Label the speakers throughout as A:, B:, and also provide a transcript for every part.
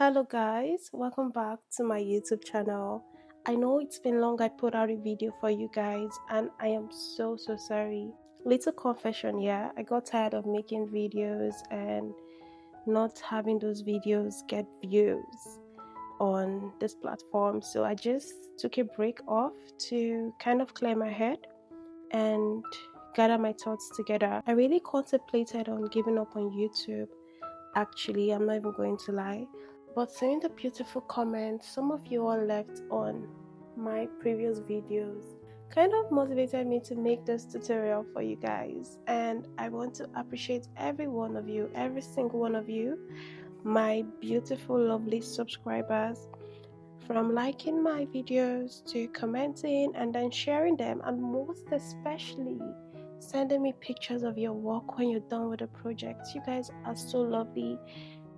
A: Hello guys, welcome back to my YouTube channel. I know it's been long I put out a video for you guys and I am so sorry. Little confession, yeah, I got tired of making videos and not having those videos get views on this platform, so I just took a break off to kind of clear my head and gather my thoughts together. I really contemplated on giving up on YouTube. Actually, I'm not even going to lie, but seeing the beautiful comments some of you all left on my previous videos kind of motivated me to make this tutorial for you guys, and I want to appreciate every one of you, every single one of you, my beautiful lovely subscribers, from liking my videos to commenting and then sharing them, and most especially sending me pictures of your work when you're done with the project. You guys are so lovely.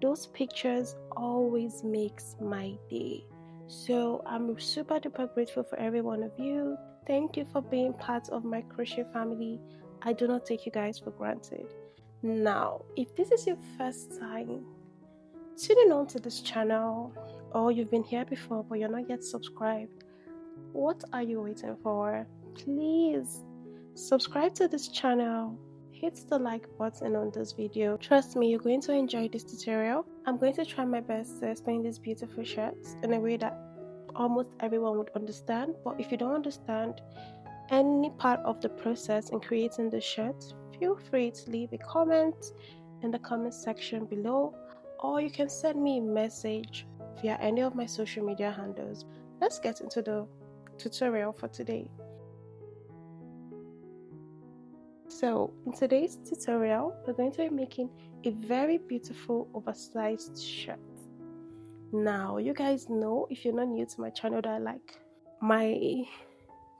A: Those pictures always makes my day, so I'm super duper grateful for every one of you. Thank you for being part of my crochet family. I do not take you guys for granted. Now, if this is your first time tuning on to this channel, or you've been here before but you're not yet subscribed, what are you waiting for? Please subscribe to this channel, hit the like button on this video. Trust me, you're going to enjoy this tutorial. I'm going to try my best to explain these beautiful shirts in a way that almost everyone would understand, but if you don't understand any part of the process in creating the shirt, feel free to leave a comment in the comment section below, or you can send me a message via any of my social media handles. Let's get into the tutorial for today. So in today's tutorial, we're going to be making a very beautiful oversized shirt. Now, you guys know, if you're not new to my channel, that I like my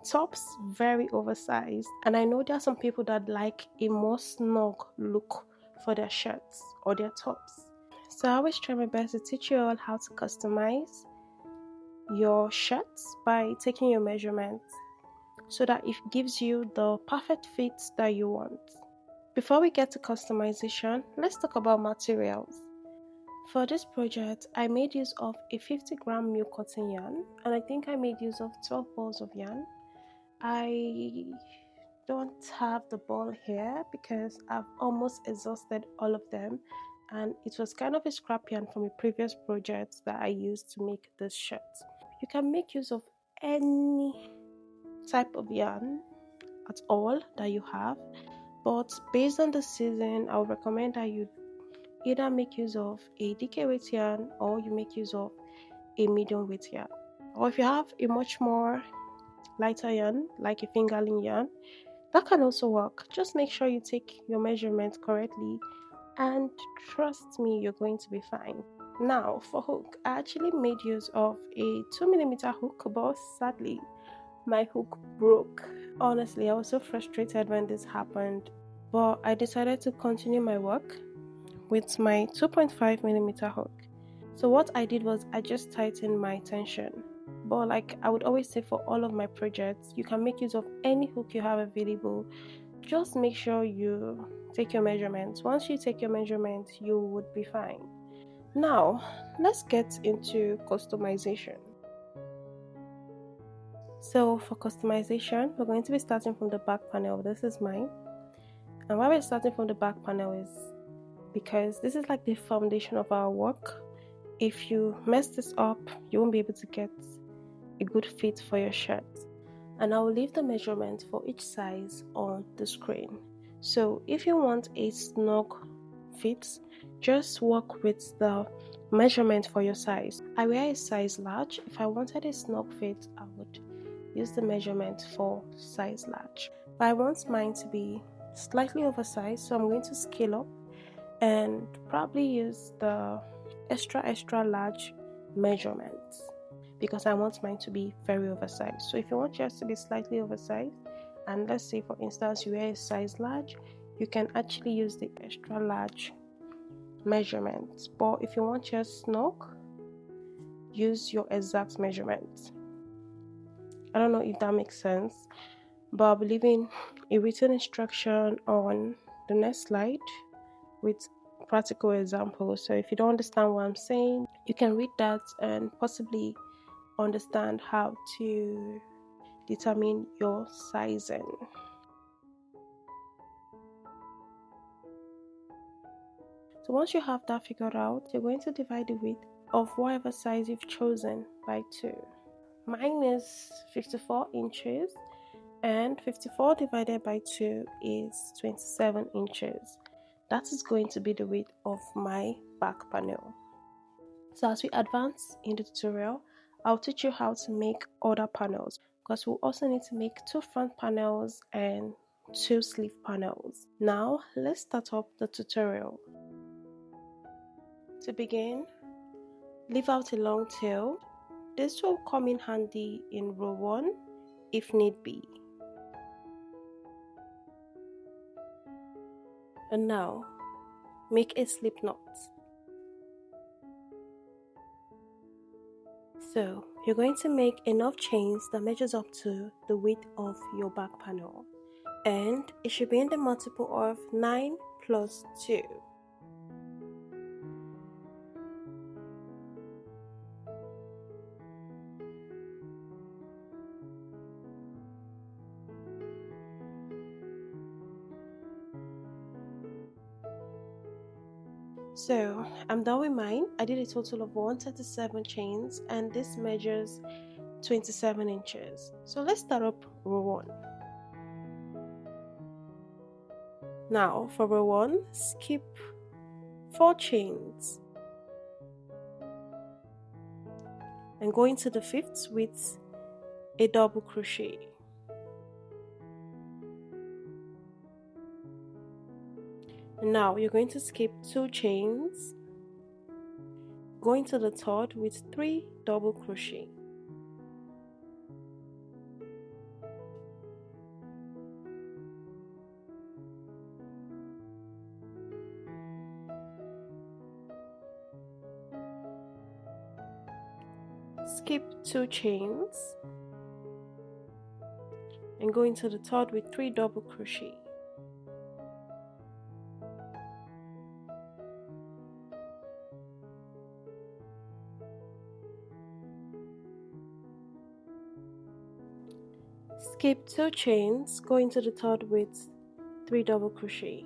A: tops very oversized, and I know there are some people that like a more snug look for their shirts or their tops. So I always try my best to teach you all how to customize your shirts by taking your measurements so that it gives you the perfect fit that you want. Before we get to customization, let's talk about materials. For this project, I made use of a 50-gram milk cotton yarn, and I think I made use of 12 balls of yarn. I don't have the ball here because I've almost exhausted all of them, and it was kind of a scrap yarn from a previous project that I used to make this shirt. You can make use of any type of yarn at all that you have, but based on the season, I would recommend that you either make use of a DK weight yarn or you make use of a medium weight yarn, or if you have a much more lighter yarn like a fingerling yarn, that can also work. Just make sure you take your measurements correctly, and trust me, you're going to be fine. Now for hook, I actually made use of a 2mm hook, but sadly my hook broke. Honestly, I was so frustrated when this happened, but I decided to continue my work with my 2.5mm hook. So what I did was I just tightened my tension. But like I would always say, for all of my projects, you can make use of any hook you have available. Just make sure you take your measurements. Once you take your measurements, you would be fine. Now let's get into customization. So for customization, we're going to be starting from the back panel. This is mine, and why we're starting from the back panel is because this is like the foundation of our work. If you mess this up, you won't be able to get a good fit for your shirt. And I will leave the measurement for each size on the screen. So if you want a snug fit, just work with the measurement for your size. I wear a size large. If I wanted a snug fit, I would use the measurement for size large. But I want mine to be slightly oversized, so I'm going to scale up and probably use the extra large measurements because I want mine to be very oversized. So if you want yours to be slightly oversized, and let's say for instance you wear a size large, you can actually use the extra large measurements. But if you want yours snug, use your exact measurements. I don't know if that makes sense, but I'll be leaving a written instruction on the next slide with practical example. So if you don't understand what I'm saying, you can read that and possibly understand how to determine your sizing. So once you have that figured out, you're going to divide the width of whatever size you've chosen by 2. Mine is 54 inches, and 54 divided by 2 is 27 inches. That is going to be the width of my back panel. So as we advance in the tutorial, I'll teach you how to make other panels, because we'll also need to make 2 front panels and 2 sleeve panels. Now let's start up the tutorial. To begin, leave out a long tail. This will come in handy in row 1 if need be. And now, make a slip knot. So, you're going to make enough chains that measures up to the width of your back panel. And it should be in the multiple of 9 plus 2. So I'm done with mine. I did a total of 137 chains, and this measures 27 inches. So let's start up row 1. Now for row 1, skip 4 chains and go into the 5th with a double crochet. Now you're going to skip 2 chains, go into the 3rd with 3 double crochet. Skip 2 chains and go into the 3rd with 3 double crochet. Skip 2 chains, go into the 3rd with 3 double crochet.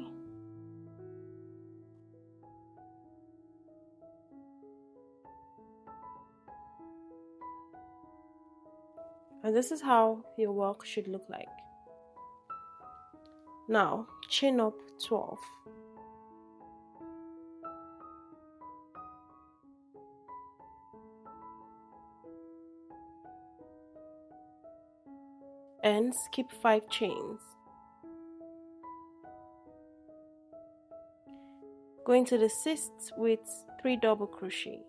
A: And this is how your work should look like. Now chain up 12. And skip 5 chains. Go into the 6th with 3 double crochet.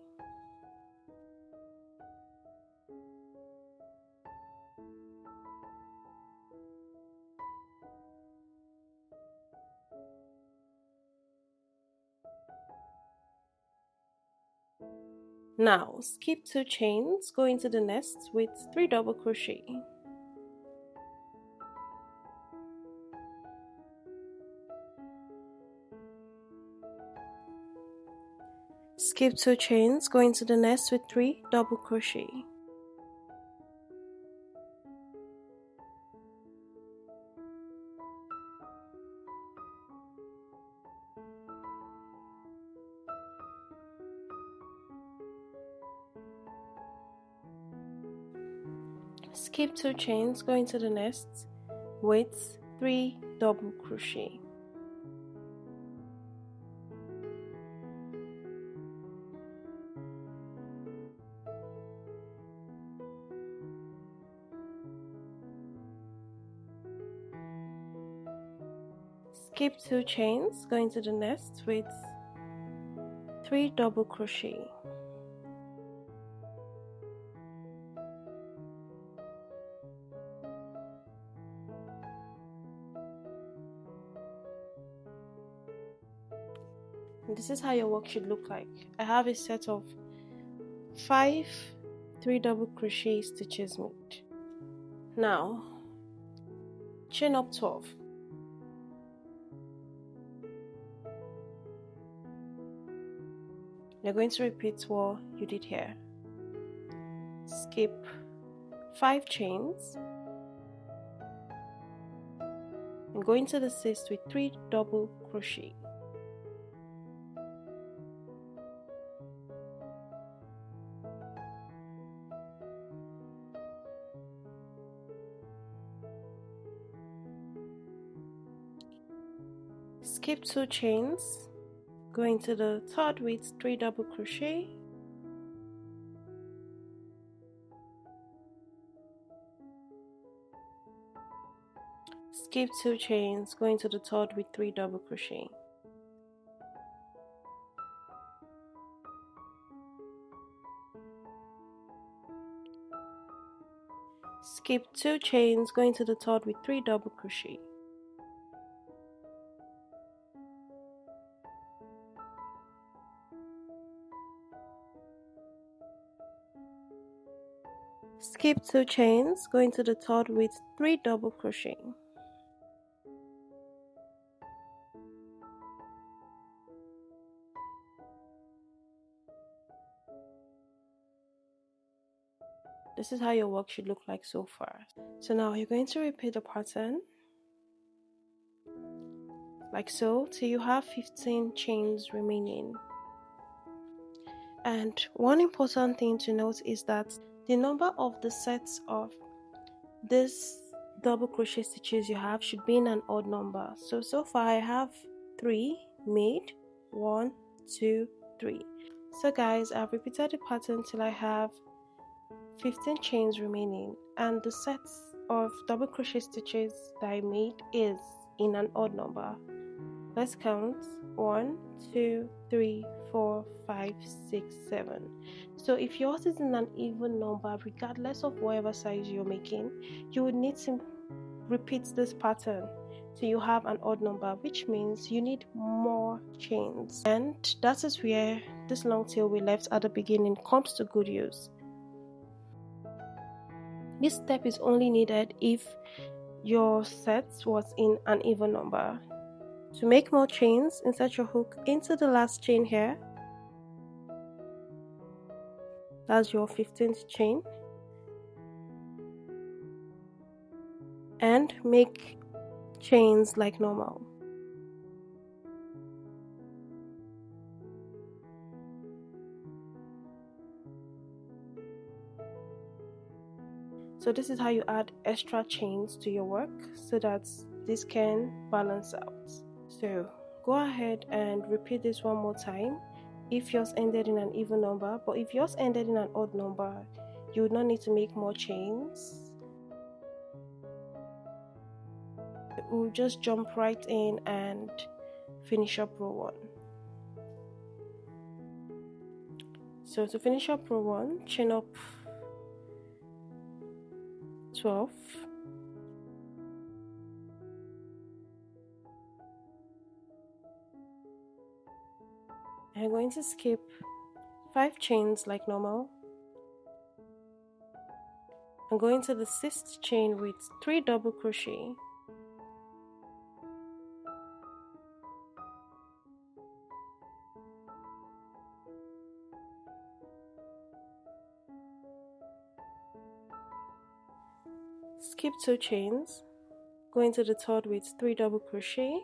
A: Now skip 2 chains, go into the next with 3 double crochet. Skip 2 chains, go into the next with 3 double crochet. Skip 2 chains, go into the next with 3 double crochet. Skip 2 chains, go into the next with 3 double crochet. And this is how your work should look like. I have a set of 5 3 double crochet stitches made. Now chain up 12. You're going to repeat what you did here. Skip 5 chains and go into the 6th with 3 double crochet. Skip 2 chains, go into the 3rd with 3 double crochet. Skip 2 chains, go into the 3rd with 3 double crochet. Skip 2 chains, go into the 3rd with 3 double crochet. Skip 2 chains, go into the 3rd with 3 double crochet. This is how your work should look like so far. So now you're going to repeat the pattern like so till you have 15 chains remaining. And one important thing to note is that the number of the sets of this double crochet stitches you have should be in an odd number. So far I have 3 made, 1, 2, 3. So guys, I've repeated the pattern till I have 15 chains remaining, and the sets of double crochet stitches that I made is in an odd number. Let's count: 1, 2, 3, 4, 5, 6, 7. So if yours is in an even number, regardless of whatever size you're making, you would need to repeat this pattern till you have an odd number, which means you need more chains. And that is where this long tail we left at the beginning comes to good use. This step is only needed if your set was in an even number. To make more chains, insert your hook into the last chain here. That's your 15th chain. And make chains like normal. So this is how you add extra chains to your work so that this can balance out. So go ahead and repeat this one more time if yours ended in an even number, but if yours ended in an odd number, you would not need to make more chains. We'll just jump right in and finish up row 1. So to finish up row 1, chain up 12, I'm going to skip 5 chains like normal. I'm going to the 6th chain with 3 double crochet. Skip 2 chains, go into the 3rd with 3 double crochet.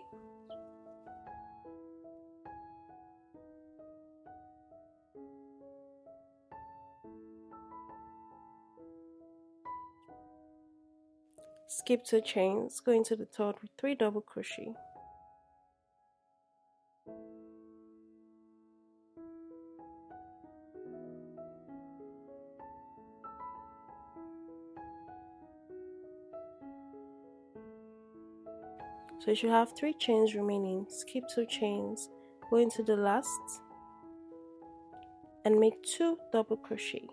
A: Skip 2 chains, go into the 3rd with 3 double crochet. So you should have 3 chains remaining. Skip 2 chains, go into the last and make 2 double crochet.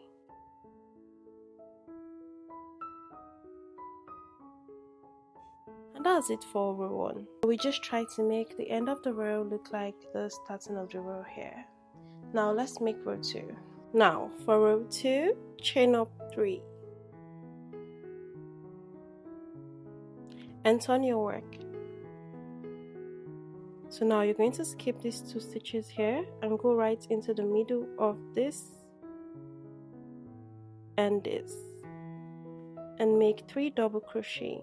A: And that's it for row 1. We just try to make the end of the row look like the starting of the row here. Now let's make row 2. Now for row 2, chain up 3 and turn your work So now you're going to skip these 2 stitches here and go right into the middle of this and this and make 3 double crochet.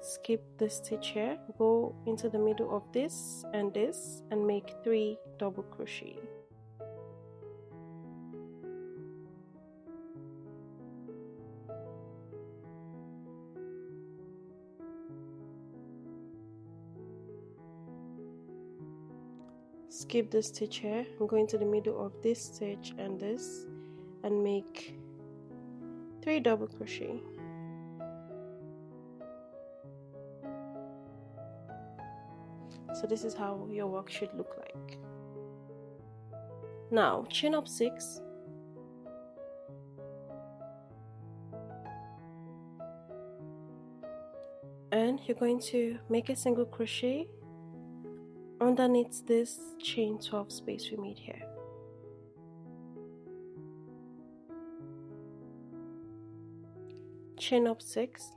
A: Skip the stitch here, go into the middle of this and make 3 double crochet. Skip the stitch here and go into the middle of this stitch and make 3 double crochet. So this is how your work should look like. Now chain up 6 and you're going to make a single crochet underneath this chain 12 space we made here. Chain up 6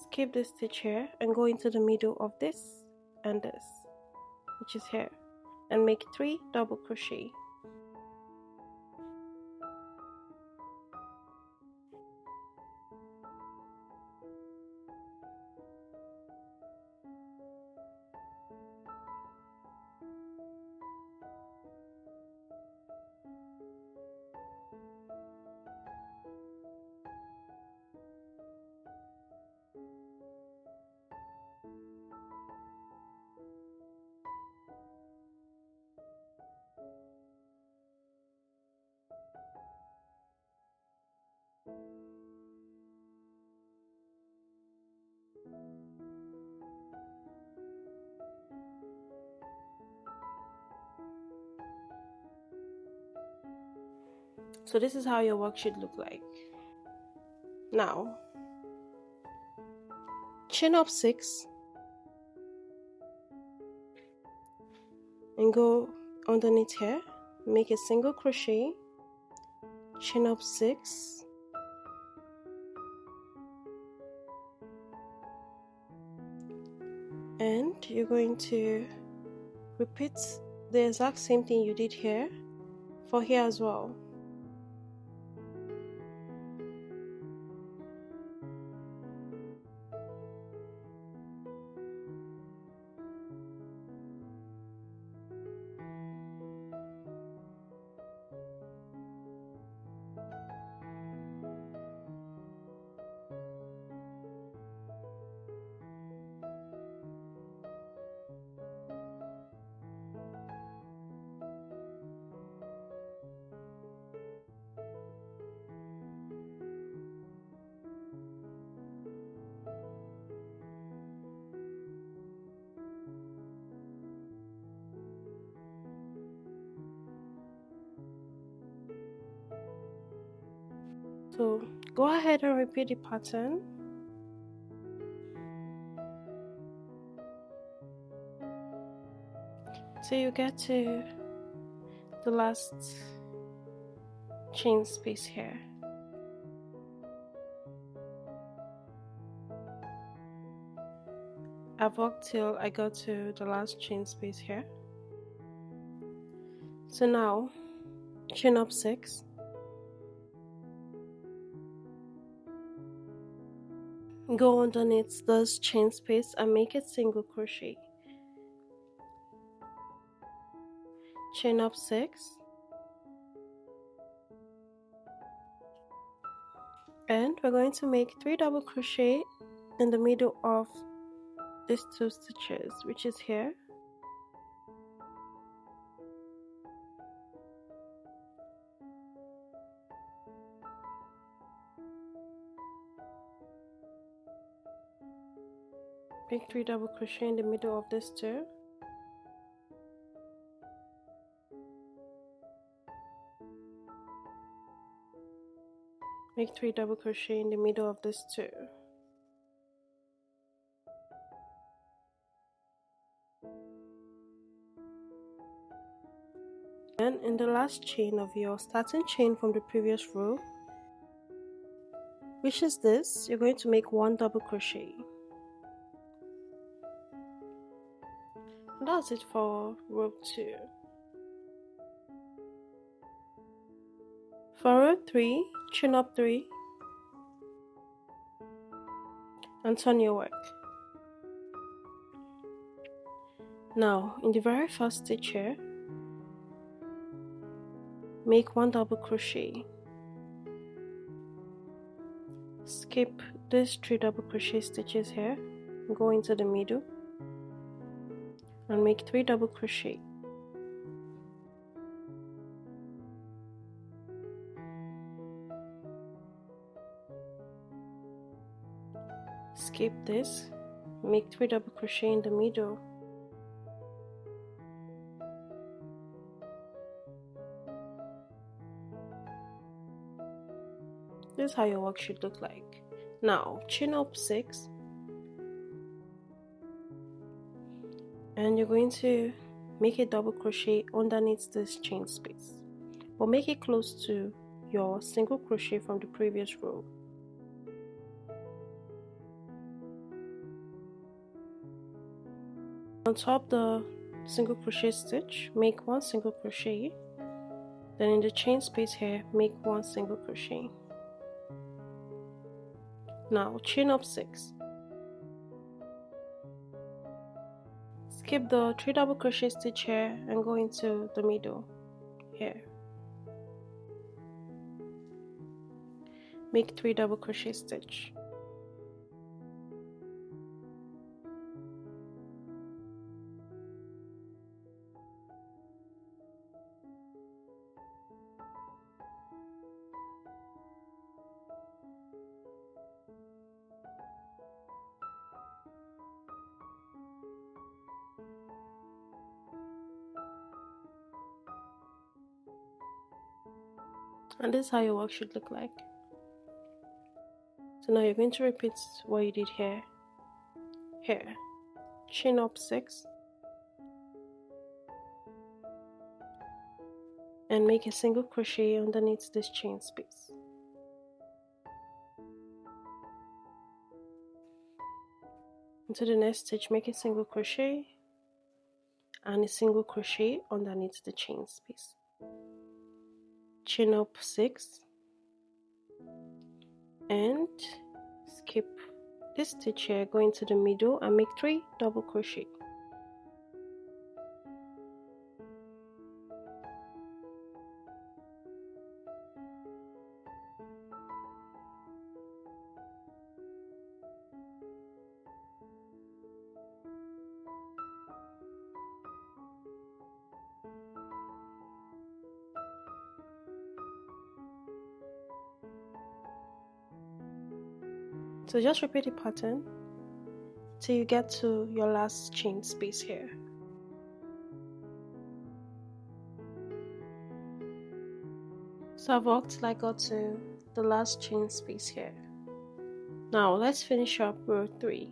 A: skip the stitch here and go into the middle of this and which is here, and make 3 double crochet. So this is how your work should look like. Now chain up 6 and go underneath here, make a single crochet, chain up 6 and you're going to repeat the exact same thing you did here for here as well. So go ahead and repeat the pattern. So you get to the last chain space here. I've worked till I got to the last chain space here. So now chain up 6 go underneath this chain space and make a single crochet, chain up 6 and we're going to make 3 double crochet in the middle of these 2 stitches, which is here. Make 3 double crochet in the middle of this 2. Make 3 double crochet in the middle of this 2. Then in the last chain of your starting chain from the previous row, which is this, you're going to make 1 double crochet. And that's it for row 2. For row 3, chain up 3 and turn your work. Now in the very first stitch here, make 1 double crochet. Skip these 3 double crochet stitches here, go into the middle and make 3 double crochet. Skip this, make 3 double crochet in the middle. This is how your work should look like. Now chain up 6 and you're going to make a double crochet underneath this chain space, but make it close to your single crochet from the previous row. On top the single crochet stitch, make 1 single crochet, then in the chain space here, make 1 single crochet. Now chain up 6, skip the 3 double crochet stitch here and go into the middle here, make 3 double crochet stitch. And this is how your work should look like. So now you're going to repeat what you did here. Here, chain up 6 and make a single crochet underneath this chain space. Into the next stitch, make a single crochet and a single crochet underneath the chain space. Chain up 6 and skip this stitch here, go into the middle and make 3 double crochet. So just repeat the pattern till you get to your last chain space here. So I've worked till I got to the last chain space here. Now let's finish up row 3.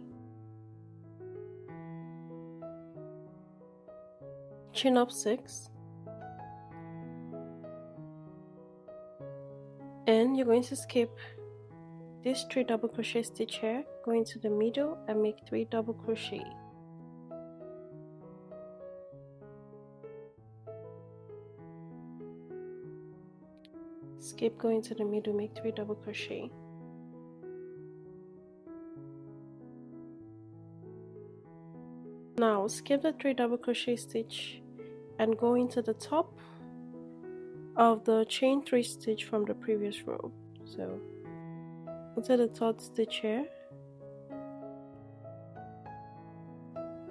A: Chain up 6 and you're going to skip this 3 double crochet stitch here, go into the middle and make 3 double crochet. Skip, go into the middle, make 3 double crochet. Now skip the 3 double crochet stitch and go into the top of the chain 3 stitch from the previous row. So into the third stitch here,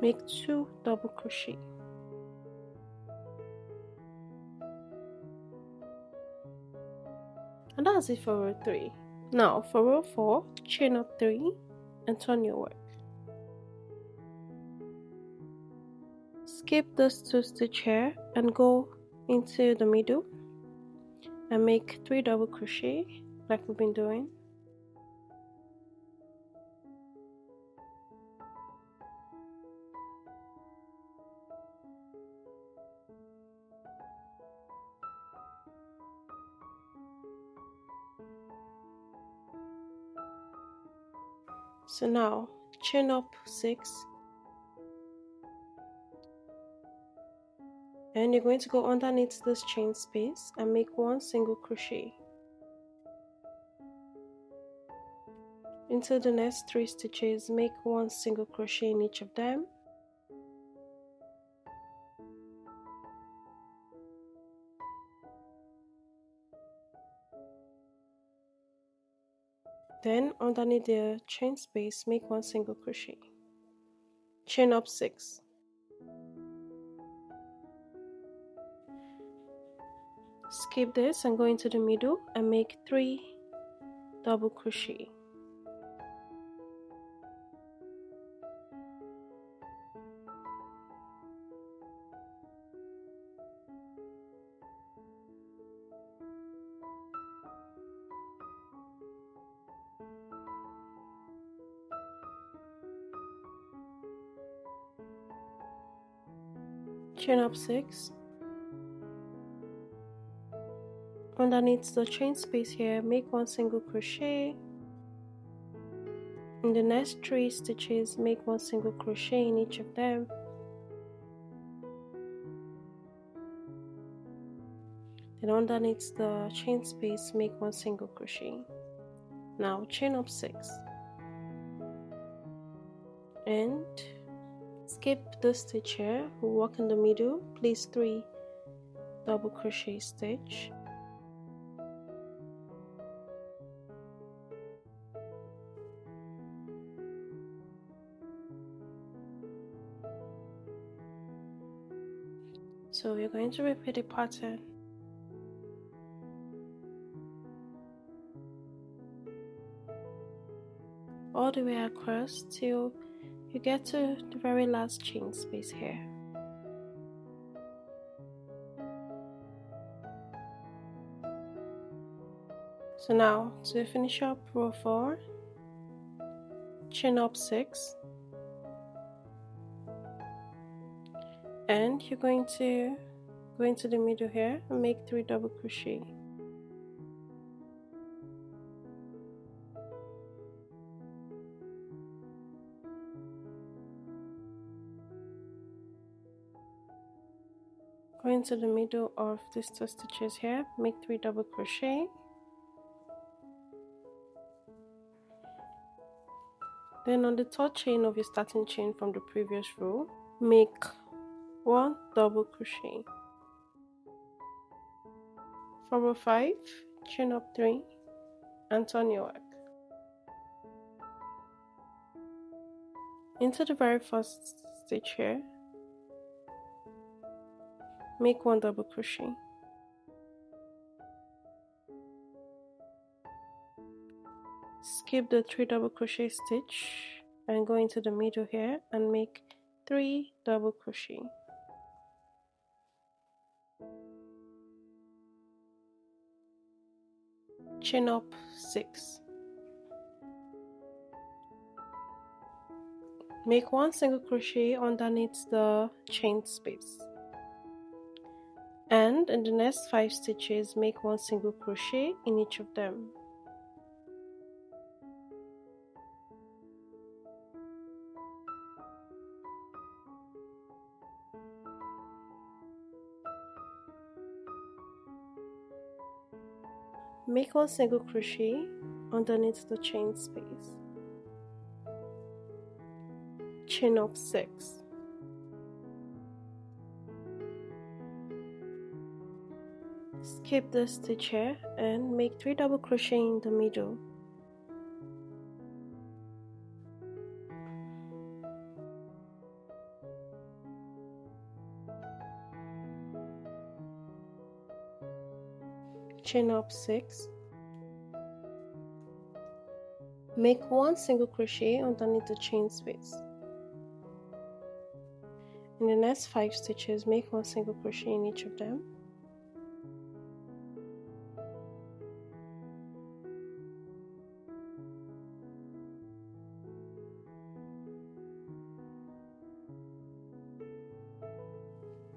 A: make 2 double crochet. And that's it for row 3. Now for row 4, chain up 3 and turn your work. Skip this 2 stitch here and go into the middle and make 3 double crochet like we've been doing. So now chain up 6, and you're going to go underneath this chain space and make 1 single crochet. Into the next 3 stitches, make 1 single crochet in each of them. Then underneath the chain space, make 1 single crochet. Chain up 6. Skip this and go into the middle and make 3 double crochet. Chain up 6. Underneath the chain space here, make 1 single crochet. In the next 3 stitches, make 1 single crochet in each of them. Then underneath the chain space, make 1 single crochet. Now chain up 6 and skip the stitch here. We'll work in the middle, place 3 double crochet stitch. So you're going to repeat the pattern. All the way across till you get to the very last chain space here. So now to finish up row 4, chain up 6, and you're going to go into the middle here and make 3 double crochet. Go into the middle of these 2 stitches here, make 3 double crochet. Then on the 3rd chain of your starting chain from the previous row, make 1 double crochet. For row 5, chain up 3 and turn your work. Into the very first stitch here, make 1 double crochet. Skip the 3 double crochet stitch and go into the middle here and make 3 double crochet. Chain up 6. Make 1 single crochet underneath the chain space. And in the next 5 stitches, make 1 single crochet in each of them. Make 1 single crochet underneath the chain space. Chain up 6. Skip the stitch here and make 3 double crochet in the middle. Chain up 6. Make 1 single crochet underneath the chain space. In the next 5 stitches, make 1 single crochet in each of them.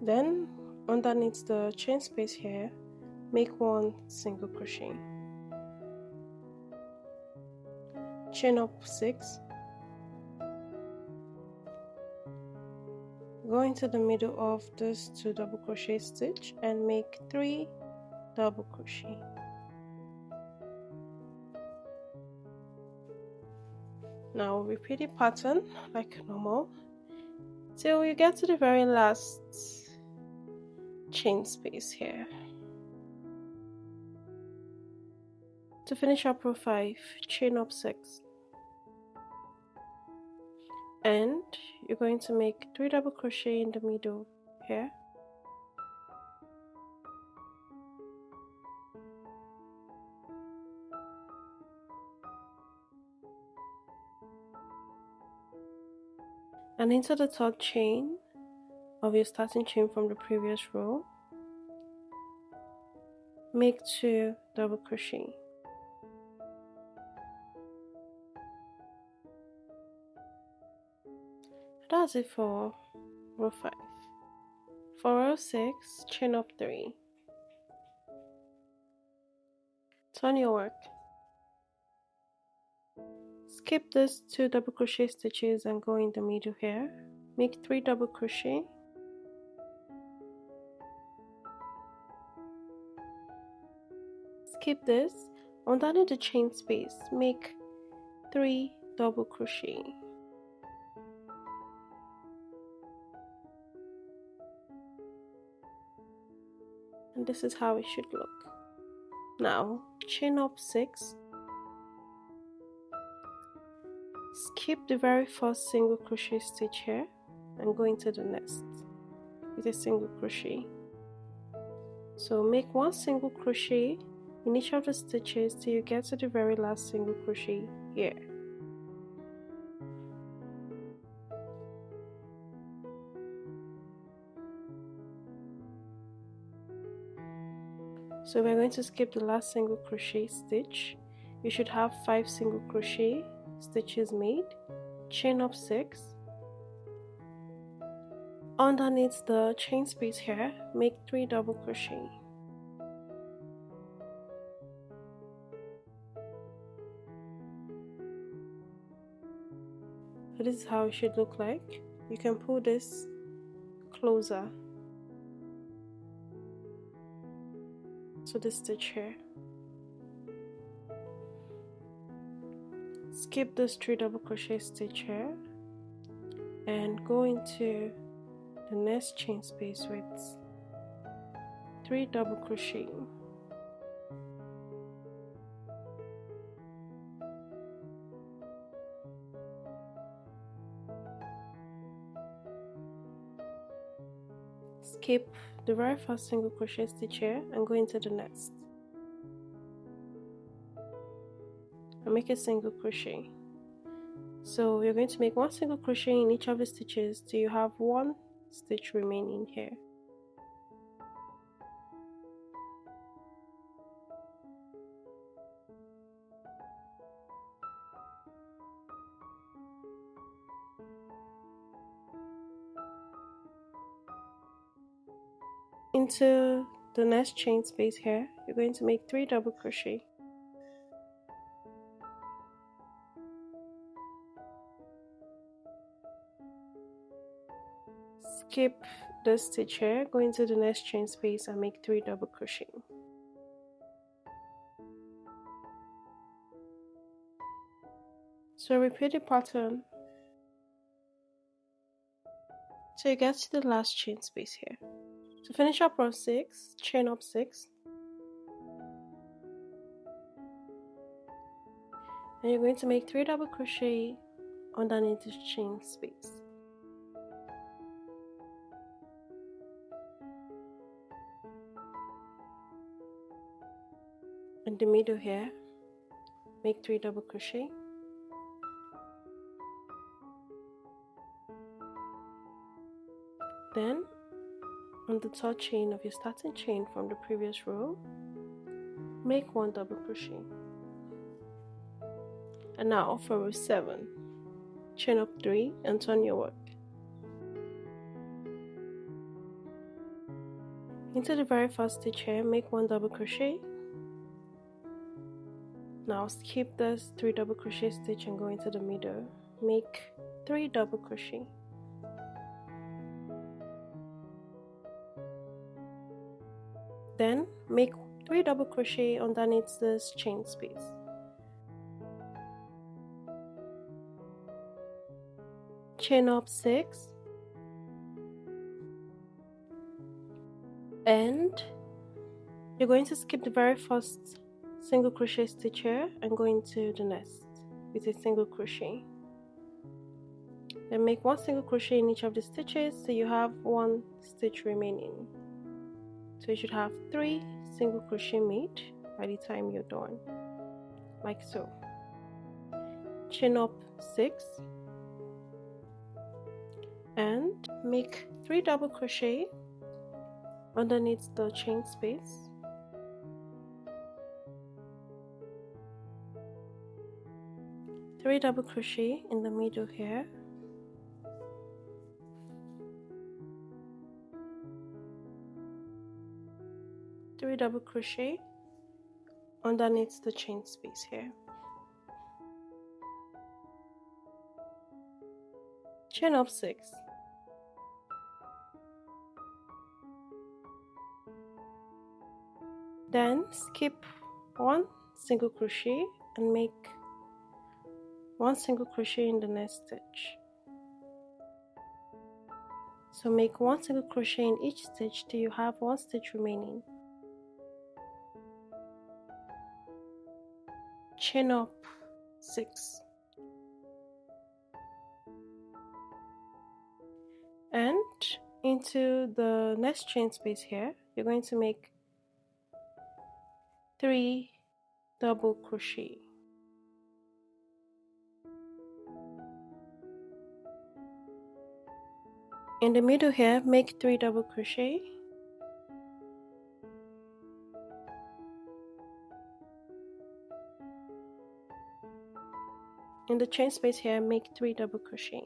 A: Then underneath the chain space here, make 1 single crochet. Chain up 6 go into the middle of this 2 double crochet stitch and make 3 double crochet. Now repeat the pattern like normal till you get to the very last chain space here. To finish up row 5, chain up 6, and you're going to make 3 double crochet in the middle here. And into the third chain of your starting chain from the previous row, make 2 double crochet. That's it for row 5. For row 6, chain up 3. Turn your work. Skip these 2 double crochet stitches and go in the middle here. Make 3 double crochet. Skip this. Underneath the chain space, make 3 double crochet. And this is how it should look. Now chain up 6. Skip the very first single crochet stitch here and go into the next with a single crochet. So make 1 single crochet in each of the stitches till you get to the very last single crochet here. So we're going to skip the last single crochet stitch. You should have 5 single crochet stitches made. Chain up 6. Underneath the chain space here, make 3 double crochet. So this is how it should look like. You can pull this closer to the stitch here. Skip this 3 double crochet stitch here and go into the next chain space with 3 double crochet. Skip the very first single crochet stitch here and go into the next and make a single crochet. So you're going to make 1 single crochet in each of the stitches till you have 1 stitch remaining here. Into the next chain space here, you're going to make 3 double crochet. Skip this stitch here, go into the next chain space and make 3 double crochet. So repeat the pattern till you get to the last chain space here. To finish up row 6, chain up 6, and you're going to make 3 double crochet underneath this chain space. In the middle here, make 3 double crochet. Then on the third chain of your starting chain from the previous row, make 1 double crochet. And now for row 7, chain up 3 and turn your work. Into the very first stitch here, make 1 double crochet. Now skip this 3 double crochet stitch and go into the middle, make 3 double crochet. Then make 3 double crochet underneath this chain space. Chain up 6 and you're going to skip the very first single crochet stitch here and go into the nest with a single crochet. Then make 1 single crochet in each of the stitches so you have 1 stitch remaining. So you should have 3 single crochet made by the time you're done, like so. Chain up 6 and make 3 double crochet underneath the chain space. Three double crochet in the middle here. Three double crochet underneath the chain space here. Chain up 6. Then skip 1 single crochet and make 1 single crochet in the next stitch. So make 1 single crochet in each stitch till you have 1 stitch remaining. Chain up 6 and into the next chain space here you're going to make 3 double crochet. In the middle here make 3 double crochet. In the chain space here make 3 double crochet.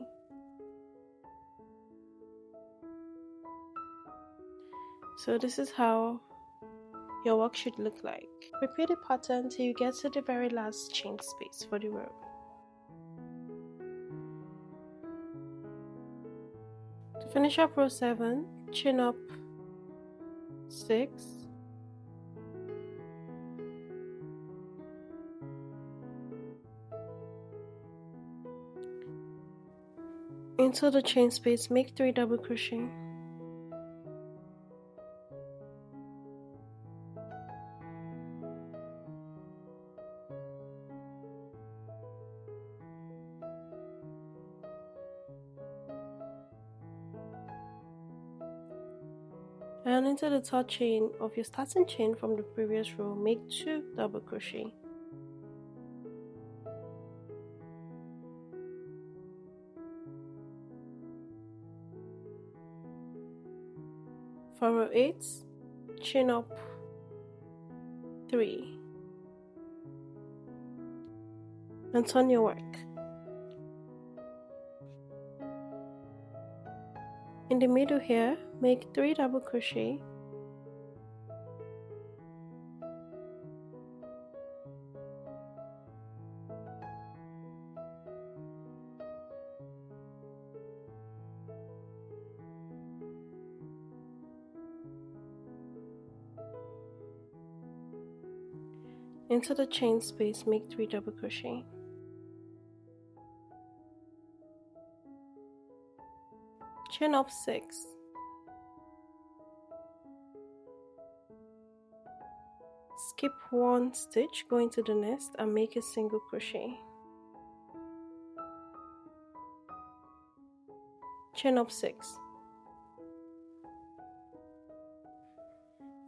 A: So this is how your work should look like. Repeat the pattern till you get to the very last chain space for the row. To finish up row 7, chain up 6 into the chain space, make 3 double crochet. And into the third chain of your starting chain from the previous row, make 2 double crochet. For row 8, chain up 3 and turn your work. In the middle here, make 3 double crochet. Into the chain space, make 3 double crochet. Chain up 6. Skip 1 stitch, go into the nest and make a single crochet. Chain up 6.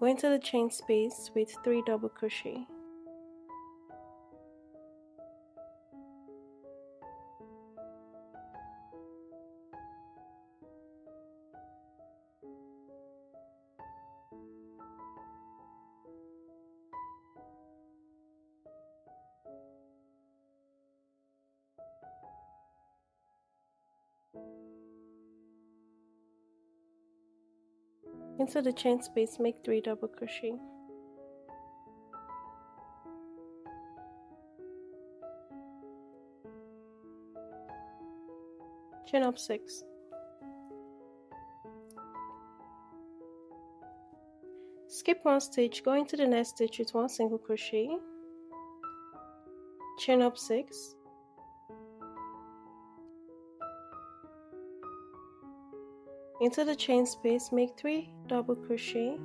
A: Go into the chain space with 3 double crochet. Into the chain space, make 3 double crochet. Chain up 6. skip one stitch, go into the next stitch with one single crochet, chain up 6, into the chain space make 3 double crochet,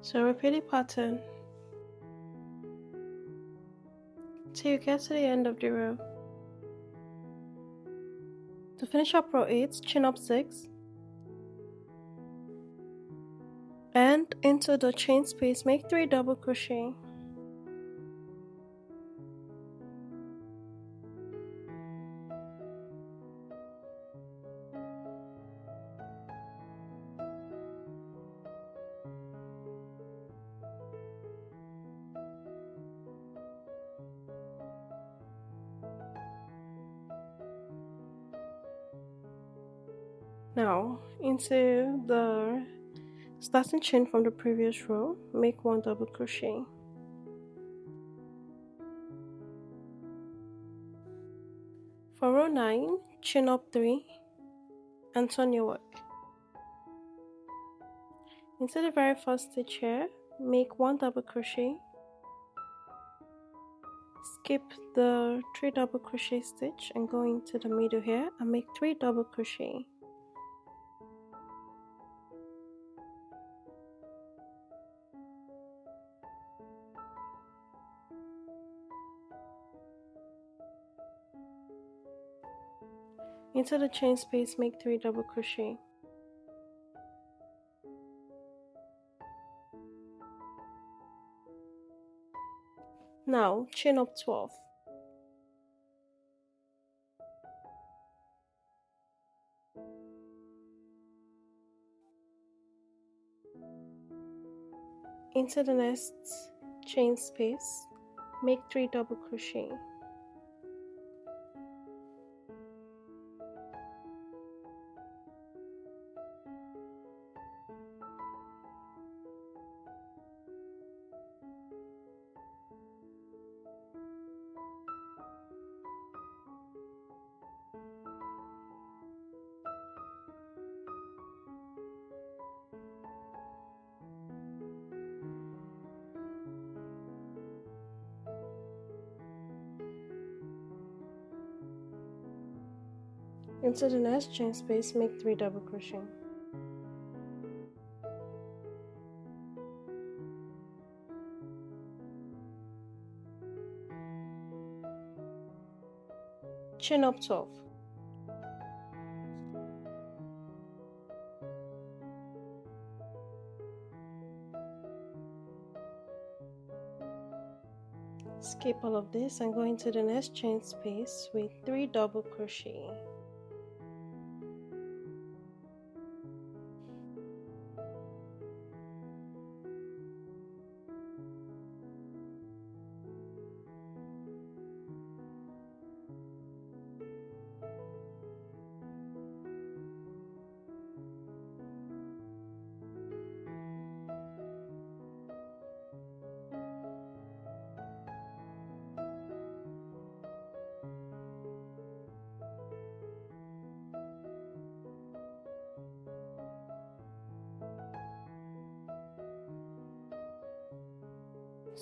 A: so repeat the pattern till you get to the end of the row. To finish up row 8, chain up 6 and into the chain space make 3 double crochet. Now into the starting chain from the previous row, make 1 double crochet. For row 9, chain up 3 and turn your work. Into the very first stitch here, make 1 double crochet, skip the 3 double crochet stitch and go into the middle here and make 3 double crochet. Into the chain space make 3 double crochet. Now chain up 12. Into the next chain space, make 3 double crochet. Into the next chain space, make 3 double crochet. Chain up 12. Skip all of this and go into the next chain space with 3 double crochet.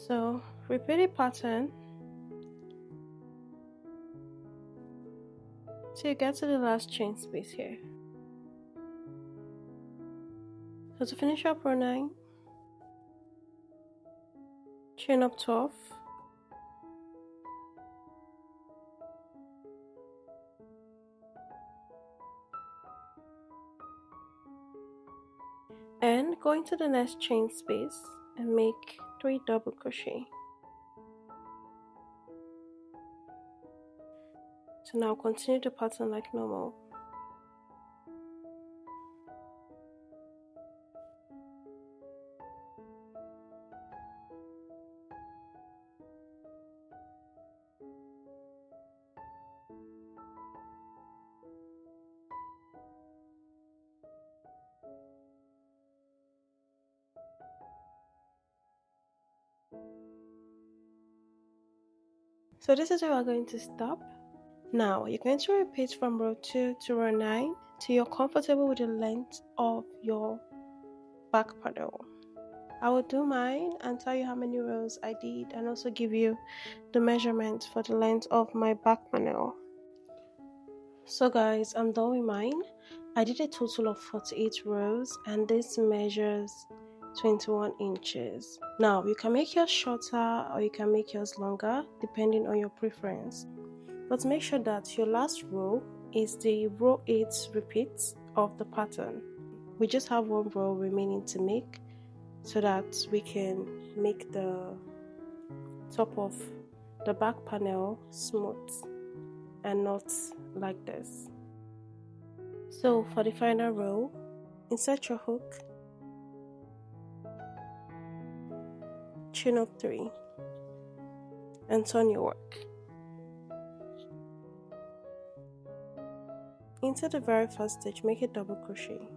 A: So repeat the pattern till you get to the last chain space here. So to finish up row 9, chain up 12, and go into the next chain space and make 3 double crochet. So now continue the pattern like normal. So this is where we're going to stop. Now you're going to repeat from row 2 to row 9 till you're comfortable with the length of your back panel. I will do mine and tell you how many rows I did and also give you the measurement for the length of my back panel. So guys, I'm done with mine. I did a total of 48 rows and this measures 21 inches. Now you can make yours shorter or you can make yours longer depending on your preference. But make sure that your last row is the row 8 repeat of the pattern. We just have one row remaining to make so that we can make the top of the back panel smooth and not like this. So for the final row, insert your hook, chain up 3 and turn your work. Into the very first stitch, make a double crochet.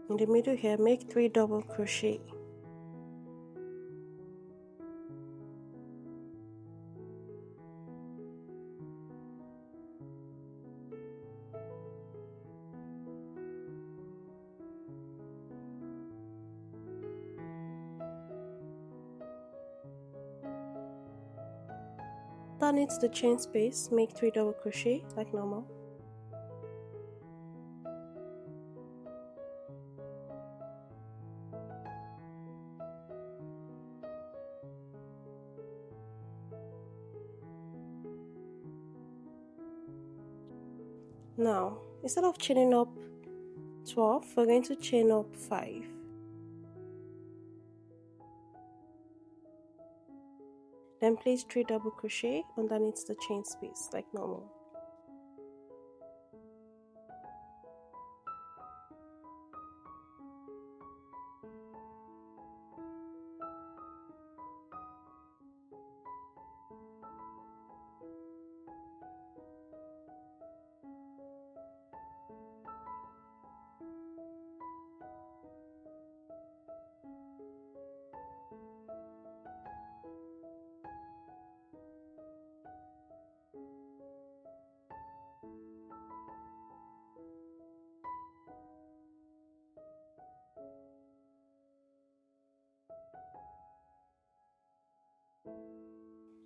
A: In the middle here, make 3 double crochet. Underneath the chain space, make 3 double crochet like normal. Now, instead of chaining up 12, we're going to chain up 5. Then place 3 double crochet underneath the chain space like normal.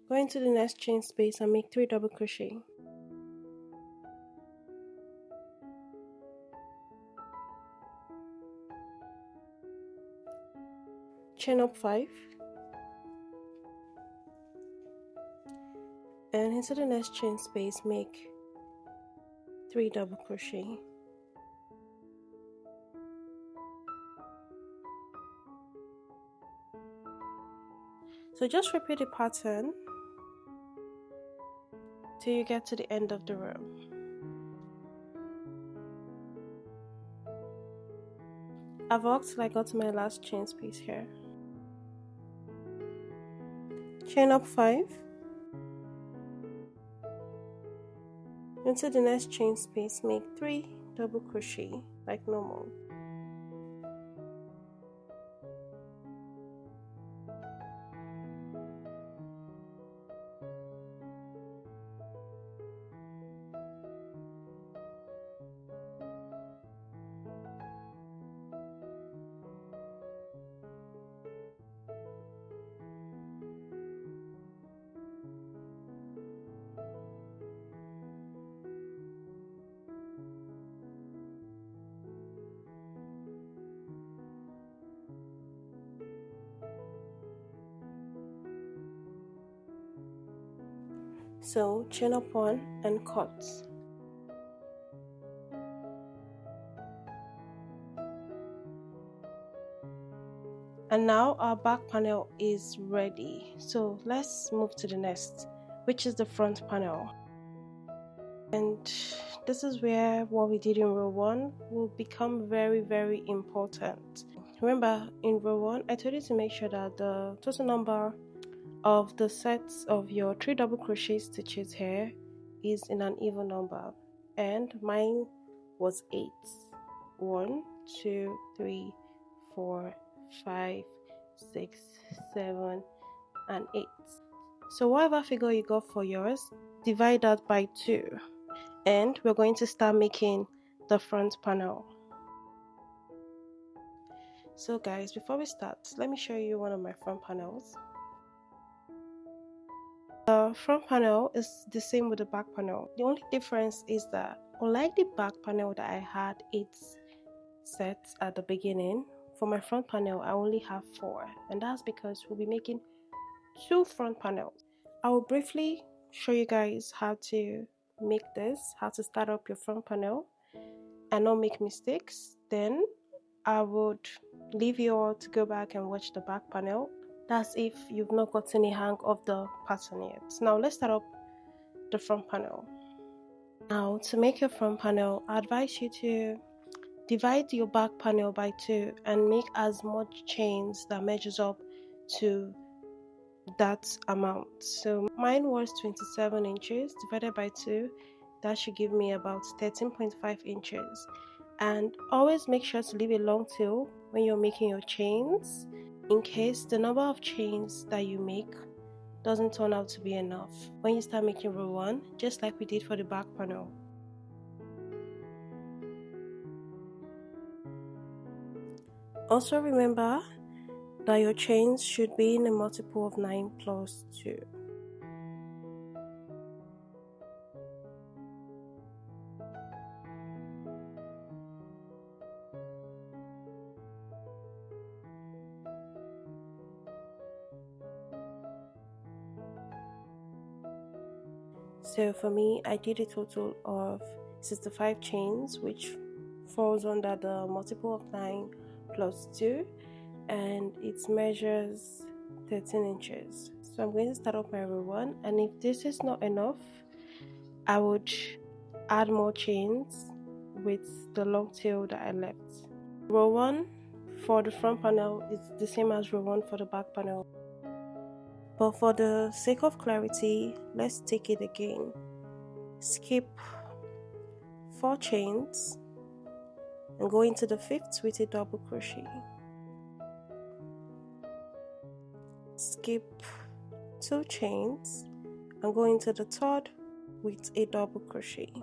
A: Go into the next chain space and make 3 double crochet. Chain up 5 and into the next chain space make 3 double crochet. So just repeat the pattern till you get to the end of the row. I've worked till I got to my last chain space here. Chain up 5 into the next chain space, make 3 double crochet like normal. So chain up 1 and cut. And now our back panel is ready. So let's move to the next, which is the front panel. And this is where what we did in row 1 will become very, very important. Remember, in row 1, I told you to make sure that the total number of the sets of your 3 double crochet stitches here is in an even number, and mine was 8. 1, 2, 3, 4, 5, 6, 7 and 8. So whatever figure you got for yours, divide that by 2, and we're going to start making the front panel. So guys, before we start, let me show you one of my front panels. The front panel is the same with the back panel. The only difference is that, unlike the back panel that I had 8 sets at the beginning, for my front panel I only have 4, and that's because we'll be making 2 front panels. I will briefly show you guys how to make this, how to start up your front panel and not make mistakes. Then I would leave you all to go back and watch the back panel. That's if you've not gotten a hang of the pattern yet. Now let's start up the front panel. Now to make your front panel, I advise you to divide your back panel by 2 and make as much chains that measures up to that amount. So mine was 27 inches divided by 2. That should give me about 13.5 inches. And always make sure to leave a long tail when you're making your chains, in case the number of chains that you make doesn't turn out to be enough when you start making row 1, just like we did for the back panel. Also remember that your chains should be in a multiple of 9 plus 2. So for me, I did a total of 65 chains, which falls under the multiple of 9 plus 2, and it measures 13 inches. So I'm going to start off my row 1, and if this is not enough, I would add more chains with the long tail that I left. Row 1 for the front panel is the same as row 1 for the back panel. But for the sake of clarity, let's take it again. Skip 4 chains and go into the 5th with a double crochet. Skip 2 chains and go into the 3rd with a double crochet.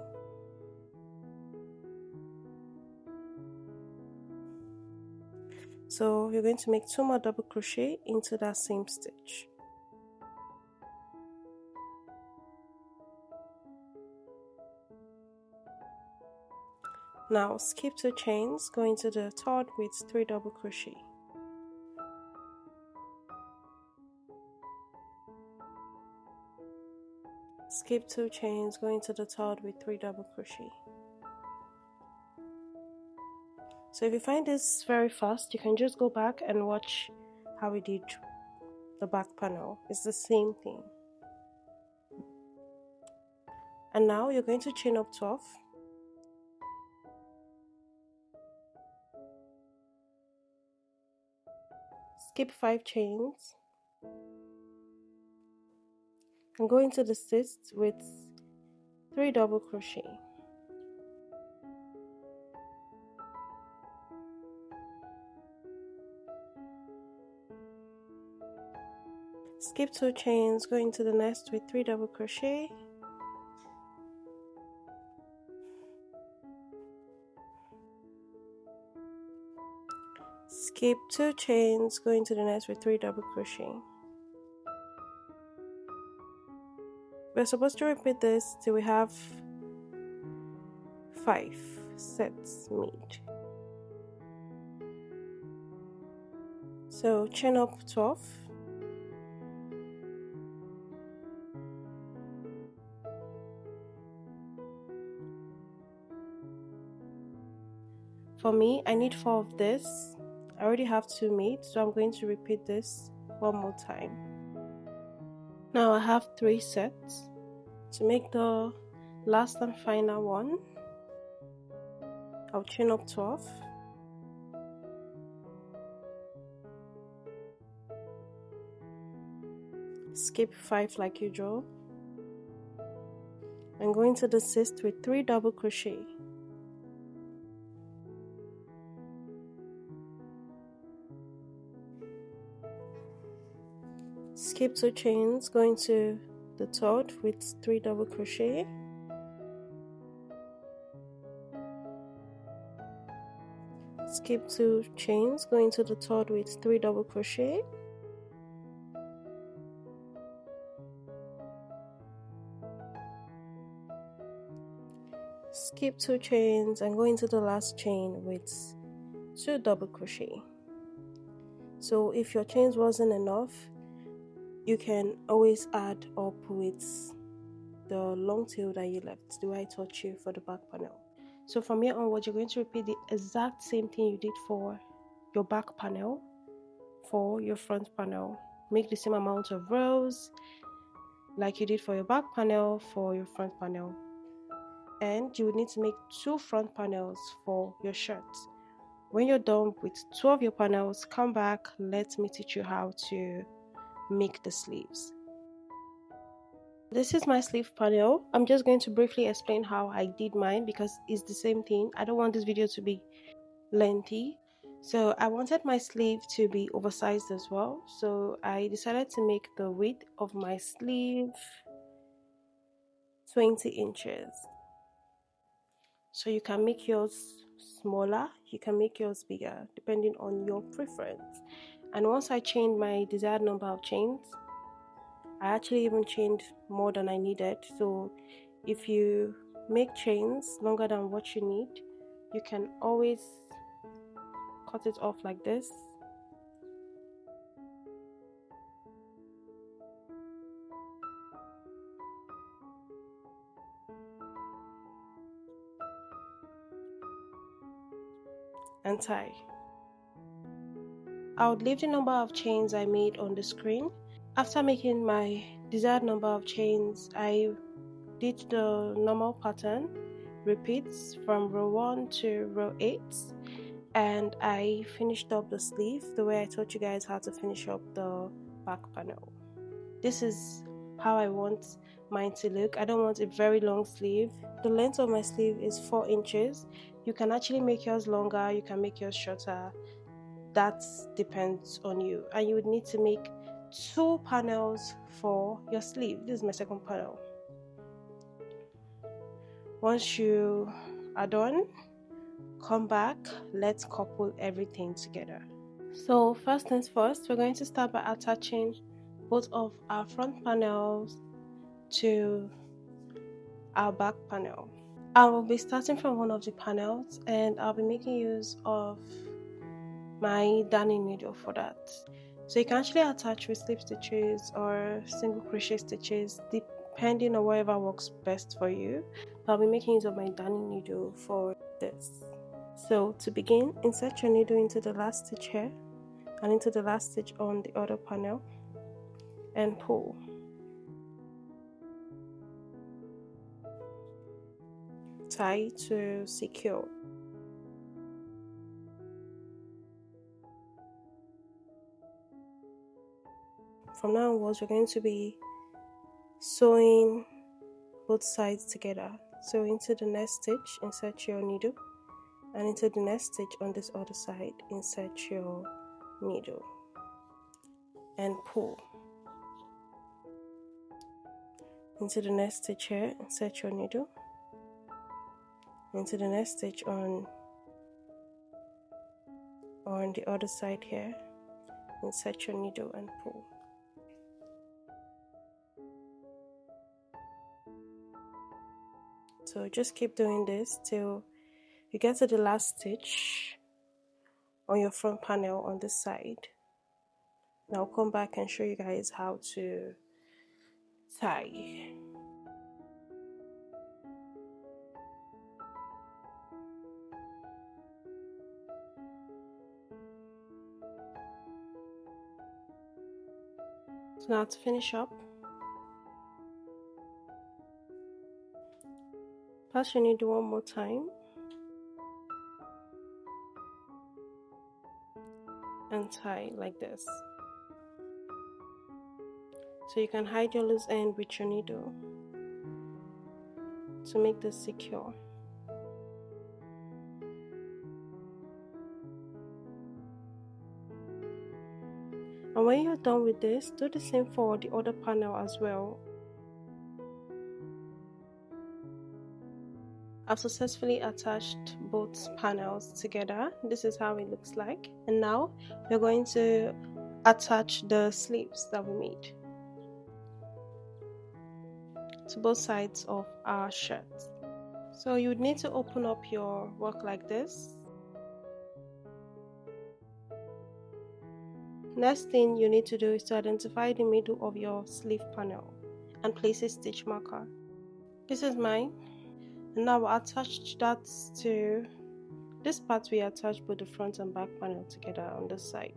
A: So you're going to make 2 more double crochet into that same stitch. Now skip 2 chains, go into the 3rd with 3 double crochet. Skip 2 chains, go into the 3rd with 3 double crochet. So if you find this very fast, you can just go back and watch how we did the back panel. It's the same thing. And now you're going to chain up 12. Skip 5 chains and go into the 6th with 3 double crochet. Skip 2 chains, go into the next with 3 double crochet. Skip 2 chains, go into the next with 3 double crochet. We're supposed to repeat this till we have 5 sets made. So chain up 12. For me, I need 4 of this. I already have 2 made, so I'm going to repeat this one more time. Now I have 3 sets. To make the last and final one, I'll chain up 12. Skip 5 like usual, and go into the 6th with 3 double crochet. skip 2 chains, go into the third with 3 double crochet, skip 2 chains, go into the third with 3 double crochet, skip 2 chains and go into the last chain with 2 double crochet. So if your chains wasn't enough, you can always add up with the long tail that you left, the way I taught you for the back panel. So from here onwards, you're going to repeat the exact same thing you did for your back panel for your front panel. Make the same amount of rows like you did for your back panel for your front panel, and you will need to make 2 front panels for your shirt. When you're done with 2 of your panels, come back, let me teach you how to make the sleeves. This is my sleeve panel. I'm just going to briefly explain how I did mine because it's the same thing. I don't want this video to be lengthy, so I wanted my sleeve to be oversized as well, so I decided to make the width of my sleeve 20 inches. So you can make yours smaller, you can make yours bigger depending on your preference. And once I chained my desired number of chains, I actually even chained more than I needed. So if you make chains longer than what you need, you can always cut it off like this. And tie. I would leave the number of chains I made on the screen. After making my desired number of chains, I did the normal pattern, repeats from row 1 to row 8, and I finished up the sleeve the way I taught you guys how to finish up the back panel. This is how I want mine to look. I don't want a very long sleeve. The length of my sleeve is 4 inches. You can actually make yours longer, you can make yours shorter. That depends on you. And you would need to make 2 panels for your sleeve. This is my second panel. Once you are done, come back, let's couple everything together. So first things first, we're going to start by attaching both of our front panels to our back panel. I will be starting from one of the panels and I'll be making use of my darning needle for that. So you can actually attach with slip stitches or single crochet stitches depending on whatever works best for you. I'll be making use of my darning needle for this. So to begin, insert your needle into the last stitch here and into the last stitch on the other panel and pull. Tie to secure. From now onwards, we're going to be sewing both sides together. So into the next stitch, insert your needle, and into the next stitch on this other side, insert your needle and pull. Into the next stitch here, insert your needle, into the next stitch on the other side here, insert your needle and pull. So just keep doing this till you get to the last stitch on your front panel on this side. Now I'll come back and show you guys how to tie. So now to finish up, pass your needle one more time and tie like this. So you can hide your loose end with your needle to make this secure. And when you're done with this, do the same for the other panel as well. I've successfully attached both panels together. This is how it looks like. And now we're going to attach the sleeves that we made to both sides of our shirt. So you would need to open up your work like this. Next thing you need to do is to identify the middle of your sleeve panel and place a stitch marker. This is mine. And now I'll attach that to this part. We attach both the front and back panel together on this side.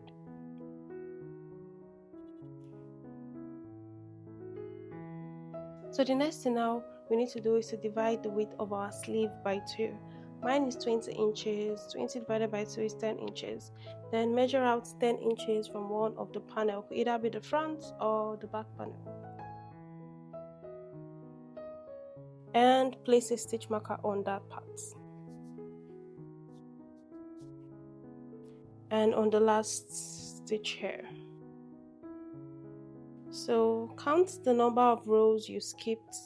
A: So the next thing now we need to do is to divide the width of our sleeve by 2. Mine is 20 inches, 20 divided by 2 is 10 inches. Then measure out 10 inches from one of the panel, could either be the front or the back panel. And place a stitch marker on that part. And on the last stitch here. So count the number of rows you skipped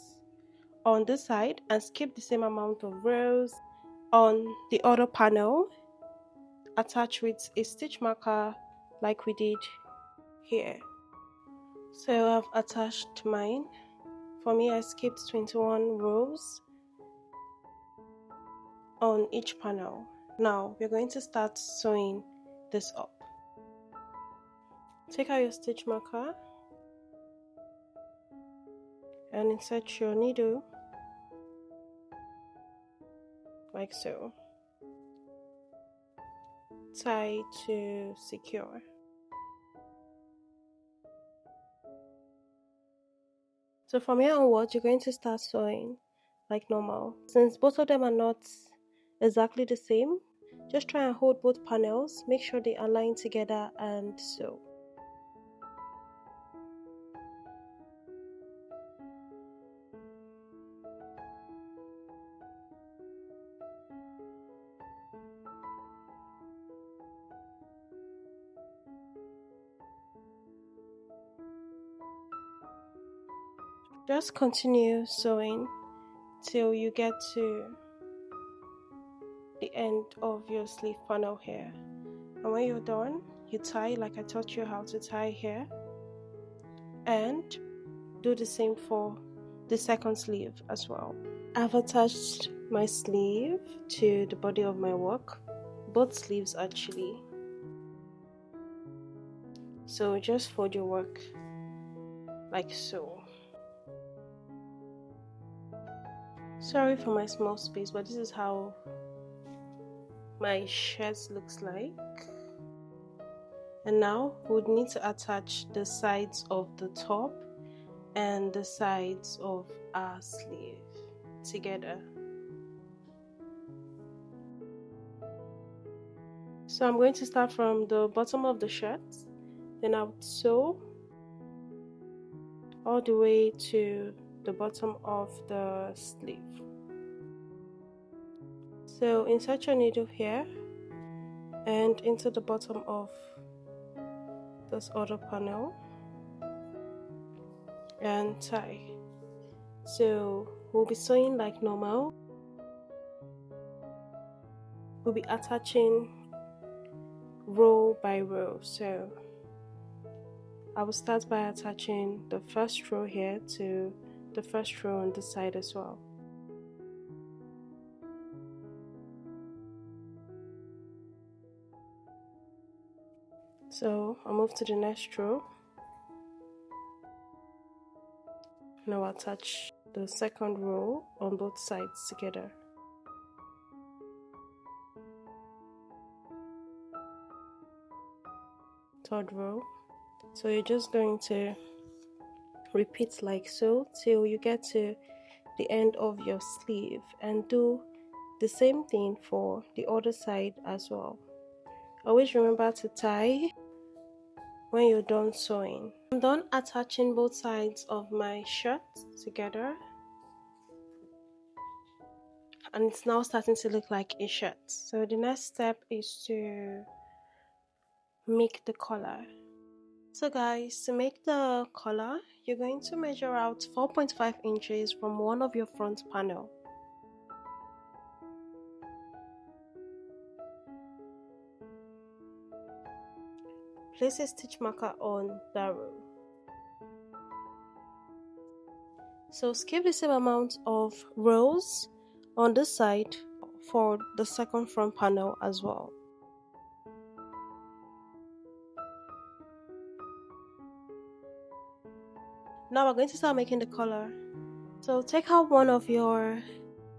A: on this side and skip the same amount of rows on the other panel. Attach with a stitch marker like we did here. So I've attached mine. For me, I skipped 21 rows on each panel. Now we're going to start sewing this up. Take out your stitch marker and insert your needle like so. Tie to secure. So from here onwards, you're going to start sewing like normal. Since both of them are not exactly the same, just try and hold both panels, make sure they align together and sew. Just continue sewing till you get to the end of your sleeve panel here. And when you're done, you tie like I taught you how to tie here. And do the same for the second sleeve as well. I've attached my sleeve to the body of my work, both sleeves actually. So just fold your work like so. Sorry for my small space, but this is how my shirt looks like. And now we would need to attach the sides of the top and the sides of our sleeve together. So I'm going to start from the bottom of the shirt, then I would sew all the way to the bottom of the sleeve. So insert your needle here and into the bottom of this other panel and tie. So we'll be sewing like normal. We'll be attaching row by row. So I will start by attaching the first row here to the first row on this side as well. So I'll move to the next row. Now I'll attach the second row on both sides together. Third row. So you're just going to repeat like so till you get to the end of your sleeve and do the same thing for the other side as well. Always remember to tie when you're done sewing. I'm done attaching both sides of my shirt together and it's now starting to look like a shirt. So the next step is to make the collar. So guys, to make the collar, you're going to measure out 4.5 inches from one of your front panel. Place a stitch marker on that row. So skip the same amount of rows on this side for the second front panel as well. Now we're going to start making the collar. So take out one of your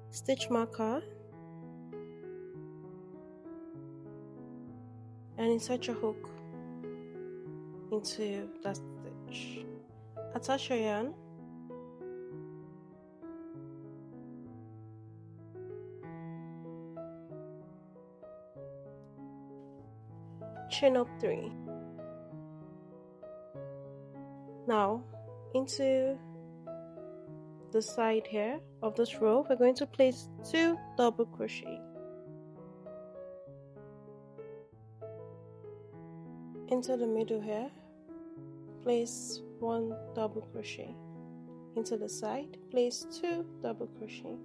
A: stitch marker and insert your hook into that stitch. Attach your yarn. Chain up 3. Now into the side here of this row, we're going to place 2 double crochet. Into the middle here, place 1 double crochet. Into the side, place 2 double crochet.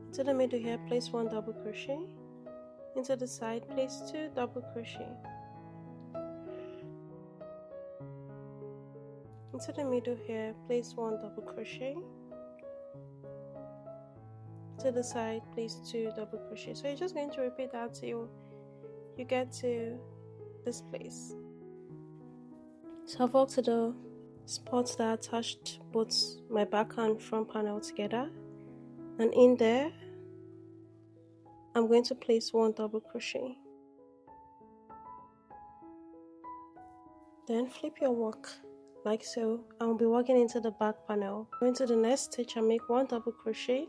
A: Into the middle here, place 1 double crochet. Into the side, place 2 double crochet. Into the middle here, place 1 double crochet. To the side, place 2 double crochet. So you're just going to repeat that till you get to this place. So I've walked to the spots that attached both my back and front panel together, and in there I'm going to place 1 double crochet. Then flip your work like so, and we'll be working into the back panel. Go into the next stitch and make 1 double crochet.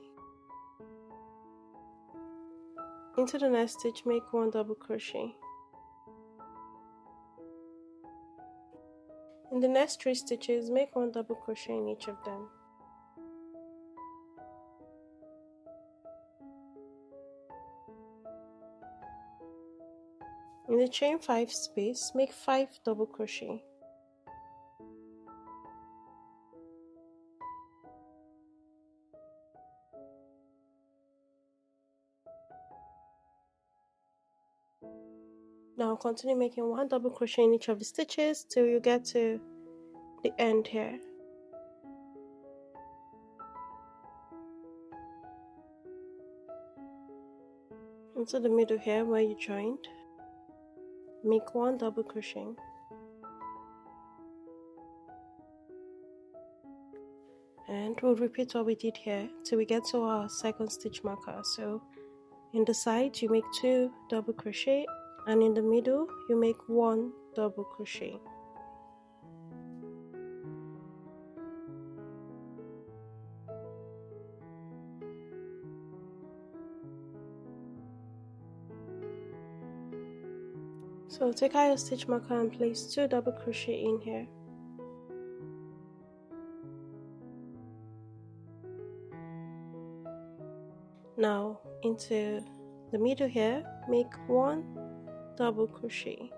A: Into the next stitch, make 1 double crochet. In the next 3 stitches, make 1 double crochet in each of them. In the chain 5 space, make 5 double crochet. Now continue making 1 double crochet in each of the stitches till you get to the end here. Into the middle here where you joined, make 1 double crochet. And we'll repeat what we did here till we get to our second stitch marker. So in the side you make 2 double crochet, and in the middle you make 1 double crochet. So take out your stitch marker and place 2 double crochet in here. Now into the middle here, make 1 double crochet.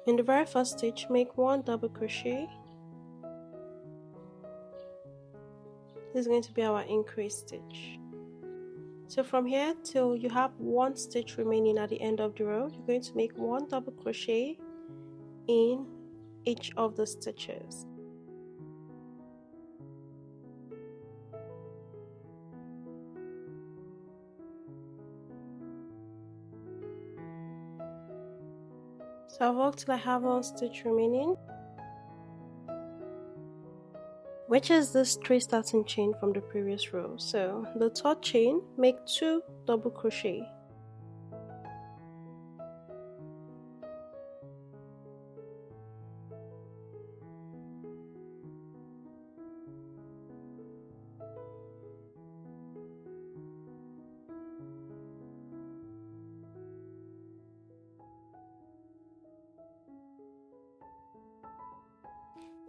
A: In the very first stitch, make 1 double crochet. This is going to be our increase stitch. So from here till you have 1 stitch remaining at the end of the row, you're going to make 1 double crochet in each of the stitches. So I've worked till I have 1 stitch remaining, which is this 3 starting chain from the previous row. So the third chain, make 2 double crochet.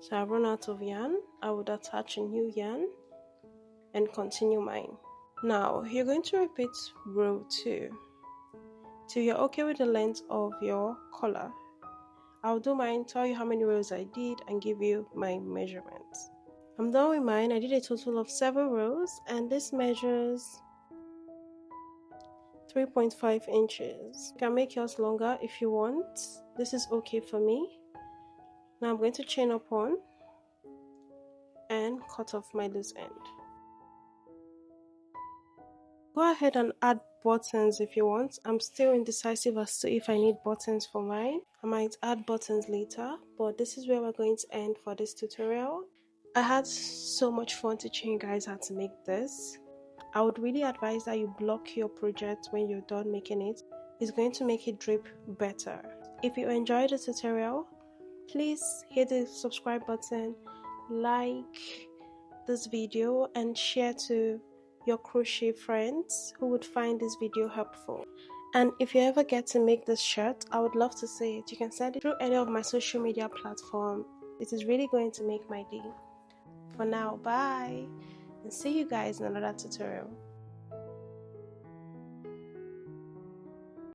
A: So I've run out of yarn. I would attach a new yarn and continue mine. Now you're going to repeat row 2 till you're okay with the length of your collar. I'll do mine, tell you how many rows I did, and give you my measurements. I'm done with mine. I did a total of 7 rows, and this measures 3.5 inches. You can make yours longer if you want. This is okay for me. Now I'm going to chain up one and cut off my loose end. Go ahead and add buttons if you want. I'm still indecisive as to if I need buttons for mine. I might add buttons later, but this is where we're going to end for this tutorial. I had so much fun teaching you guys how to make this. I would really advise that you block your project when you're done making it. It's going to make it drip better. If you enjoyed the tutorial, please hit the subscribe button, like this video, and share to your crochet friends who would find this video helpful. And if you ever get to make this shirt, I would love to see it. You can send it through any of my social media platforms. It is really going to make my day. For now, bye, and see you guys in another tutorial.